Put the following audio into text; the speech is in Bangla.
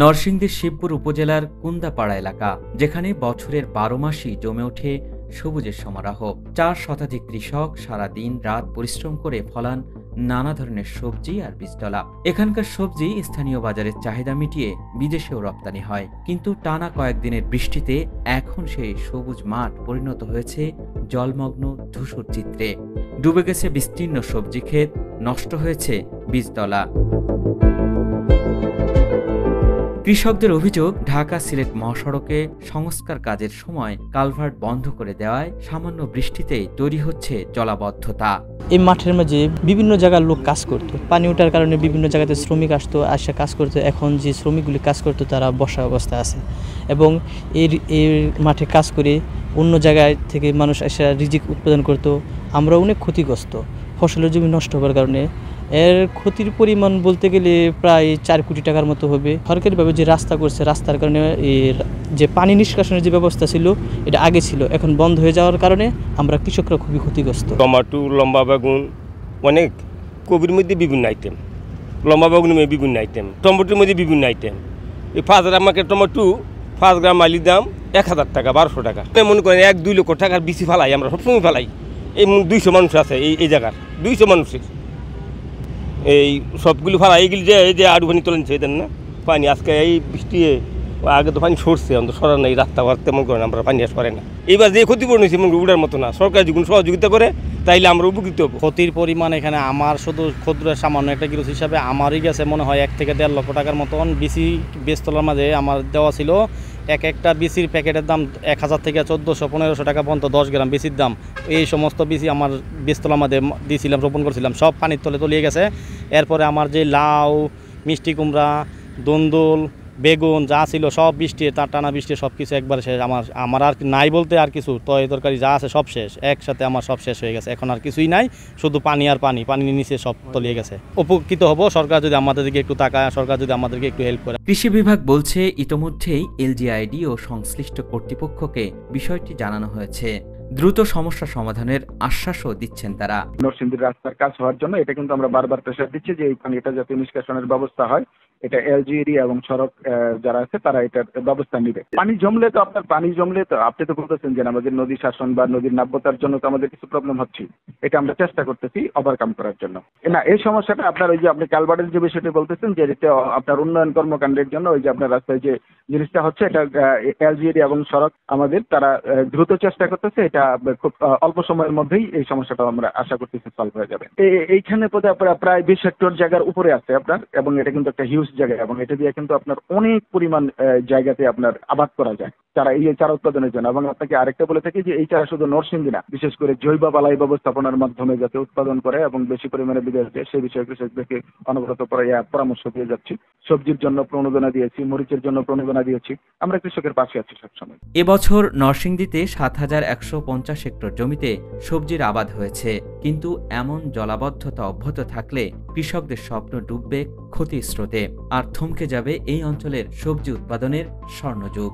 নরসিংদীর শিবপুর উপজেলার কুন্দাপাড়া এলাকা, যেখানে বছরের ১২ মাসই জমে ওঠে সবুজের সমারোহ। ৪ শতাধিক কৃষক সারা দিন রাত পরিশ্রম করে ফলান নানা ধরনের সবজি আর বীজতলা। এখানকার সবজি স্থানীয় বাজারের চাহিদা মিটিয়ে বিদেশেও রপ্তানি হয়, কিন্তু টানা কয়েকদিনের বৃষ্টিতে এখন সেই সবুজ মাঠ পরিণত হয়েছে জলমগ্ন ধূসর চিত্রে। ডুবে গেছে বিস্তীর্ণ সবজি ক্ষেত, নষ্ট হয়েছে বীজতলা। কৃষকদের অভিযোগ, ঢাকা-সিলেট মহাসড়কে সংস্কার কাজের সময় কালভার্ট বন্ধ করে দেওয়ায় সামান্য বৃষ্টিতেই তৈরি হচ্ছে জলাবদ্ধতা। এই মাঠের মাঝে বিভিন্ন জায়গার লোক কাজ করতো, পানি ওঠার কারণে বিভিন্ন জায়গাতে শ্রমিক আসতো, আসে কাজ করতো। এখন যে শ্রমিকগুলি কাজ করতো তারা বসা অবস্থায় আছে, এবং এর মাঠে কাজ করে অন্য জায়গায় থেকে মানুষ এসে রিজিক উৎপাদন করতো। আমরা অনেক ক্ষতিগ্রস্ত, ফসলের জমি নষ্ট হওয়ার কারণে। এর ক্ষতির পরিমাণ বলতে গেলে প্রায় ৪ কোটি টাকার মতো হবে। সরকারিভাবে যে রাস্তা করছে, রাস্তার কারণে এর যে পানি নিষ্কাশনের যে ব্যবস্থা ছিল এটা আগে ছিল, এখন বন্ধ হয়ে যাওয়ার কারণে আমরা কৃষকরা খুবই ক্ষতিগ্রস্ত। টমাটো, লম্বা বেগুন, অনেক কবির মধ্যে বিভিন্ন আইটেম, লম্বা বেগুনের মধ্যে বিভিন্ন আইটেম, টমেটোর মধ্যে বিভিন্ন আইটেম। এই ৫ গ্রাম আমাকে টমেটো ৫ গ্রাম আলির দাম ১,০০০ টাকা, ১,২০০ টাকা। মনে করেন ১-২ লক্ষ টাকার বেশি ফেলাই, আমরা সবসময় ফেলাই। এই ২০০ মানুষ আছে এই জায়গার, ২০০ মানুষের এই সবগুলো ফাড়া। এইগুলি যে আরু পানি তোলেন সেদিন না পানি, আজকে এই বৃষ্টি আগে তো পানি সরছে, আমাদের সরার নাই, রাস্তা তেমন করেন আমরা, পানি আর সরে না। এইবার যে ক্ষতিপূরণ হয়েছে এমন উড়ার মতো না, সরকার যদি সহযোগিতা করে তাইলে আমরা উপকৃত হব। ক্ষতির পরিমাণ এখানে আমার শুধু ক্ষুদ্র সামান্য একটা গৃহ হিসাবে আমারই গেছে মনে হয় ১ থেকে ১.৫ লক্ষ টাকার মতন। বিসি বেচতলার মাঝে আমার দেওয়া ছিল একটা বিসির প্যাকেটের দাম ১,০০০ থেকে ১৪০০-১৫০০ টাকা পর্যন্ত ১০ গ্রাম বিসির দাম। এই সমস্ত বিসি আমার বেচতলার মাঝে দিয়েছিলাম, রোপণ করছিলাম, সব পানির তলে তলিয়ে গেছে। এরপরে আমার যে লাউ, মিষ্টি কুমড়া, দন্দুল, বেগুন যা ছিল সব বৃষ্টি, তার টানা বৃষ্টি সব কিছু একবার শেষ। আমার আর নাই বলতে আর কিছু তরকারি যা আছে সব শেষ, একসাথে আমার সব শেষ হয়ে গেছে। এখন আর কিছুই নাই, শুধু পানি আর পানি, পানির নিচে সব তলিয়ে গেছে। উপকৃত হব সরকার যদি আমাদেরকে একটু তাকায়, সরকার যদি আমাদেরকে একটু হেল্প করে। কৃষি বিভাগ বলছে ইতোমধ্যেই এলজিআইডি ও সংশ্লিষ্ট কর্তৃপক্ষকে বিষয়টি জানানো হয়েছে। দ্রুত সমস্যা সমাধানের আশ্বাসও দিচ্ছেন তারা। নরসিংদীর রাস্তার কাজ হওয়ার জন্য এটা কিন্তু আমরা বারবার প্রেসার দিচ্ছি যে এই পানিটা যাতে নিষ্কাশনের ব্যবস্থা হয়, এটা এলজিইডি এবং সড়ক যারা আছে তারা এটার ব্যবস্থা নেবে। পানি জমলে তো আপনি তো বলতেছেন যে আমাদের নদী শাসন বা নদীর নাব্যতার জন্য তো আমাদের কিছু প্রবলেম হচ্ছে, এটা আমরা চেষ্টা করতেছি ওভারকাম করার জন্য। না, এই সমস্যাটা আপনার ওই যে আপনি কালভার্টের যে বিষয়টি বলতেছেন যে এটা আপনার উন্নয়ন কর্মকাণ্ডের জন্য ওই যে আপনার রাস্তায় যে জিনিসটা হচ্ছে, এটা এলজিইডি এবং সড়ক আমাদের তারা দ্রুত চেষ্টা করতেছে। এটা খুব অল্প সময়ের মধ্যেই এই সমস্যাটা আমরা আশা করতেছি সলভ হয়ে যাবে। এইখানে প্রায় ২০ হেক্টর জায়গার উপরে আছে আপনার, এবং এটা কিন্তু একটা হিউজ জায়গা, এবং এটা দিয়ে কিন্তু আপনার অনেক পরিমাণ জায়গাতে আপনার আবাদ করা যায় চারা, এই চারা উৎপাদনের জন্য। এবং আপনাকে আরেকটা বলে থাকি যে এই চারা শুধু নরসিংদী না, বিশেষ করে জৈব বালাই ব্যবস্থাপনার মাধ্যমে যাতে উৎপাদন করে এবং বেশি পরিমাণে বিদেশ দেয় সেই বিষয়ে কৃষকদেরকে অনবরত পরামর্শ দিয়ে যাচ্ছি। সবজির জন্য প্রণোদনা দিয়েছি, মরিচের জন্য প্রণোদনা দিয়েছি, আমরা কৃষকের পাশে আছি সবসময়। এবছর নরসিংদীতে ৭,১৫০ হেক্টর জমিতে সবজির আবাদ হয়েছে, কিন্তু এমন জলাবদ্ধতা অব্যাহত থাকলে কৃষকদের স্বপ্ন ডুববে ক্ষতির স্রোতে, আর থমকে যাবে এই অঞ্চলের সবজি উৎপাদনের স্বর্ণযুগ।